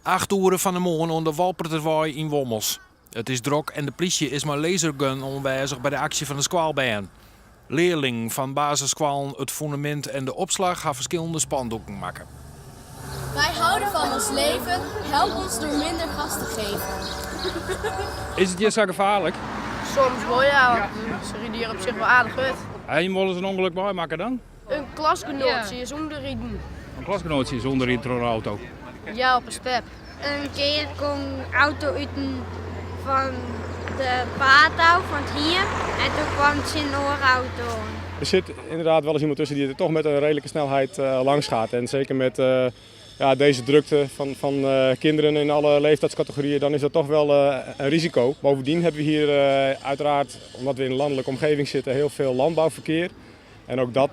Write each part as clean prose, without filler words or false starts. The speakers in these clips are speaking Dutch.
8 uur van de morgen onder Walperterwaai in Wommels. Het is druk en de politie is maar lasergun aanwezig bij de actie van de squaalbaan. Leerlingen van basisschool, het fundament en de opslag gaan verschillende spandoeken maken. Wij houden van ons leven, help ons door minder gas te geven. Is het hier zo gevaarlijk? Soms wel ja, want ze rijden hier op zich wel aardig uit. En je wil eens een ongeluk maken dan? Een klasgenootje is onderrijden. Een klasgenootje is onder in een auto. Ja, op een step. Een keer kon auto uit van de paardouw van het hier en toen kwam het in de auto. Er zit inderdaad wel eens iemand tussen die er toch met een redelijke snelheid langs gaat. En zeker met deze drukte van kinderen in alle leeftijdscategorieën, dan is dat toch wel een risico. Bovendien hebben we hier uiteraard, omdat we in een landelijke omgeving zitten, heel veel landbouwverkeer. En ook dat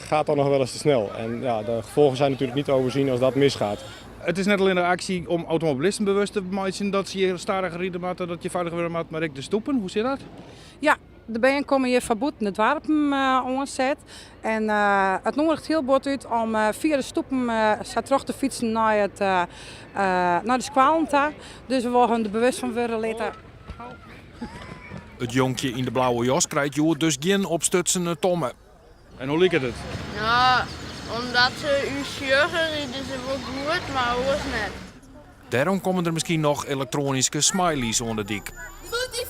gaat dan nog wel eens te snel. En ja, de gevolgen zijn natuurlijk niet te overzien als dat misgaat. Het is net al in de actie om automobilisten bewust te maken dat ze hier stadiger rijden moeten, dat je veiliger weer maakt, maar ik de stoepen. Hoe zit dat? Ja, de bijen komen hier verboden het dorpen onzet. En het nodigt heel bord uit om via de stoepen terug te fietsen naar de squalen toe. Dus we worden er bewust van worden later. Het jonkje in de blauwe jas krijgt joh dus geen opstutsende tommen. En hoe liep het? Ja, omdat ze u sjuggen rijden ze wel goed, maar hoe is net. Daarom komen er misschien nog elektronische smileys onder dik. Voet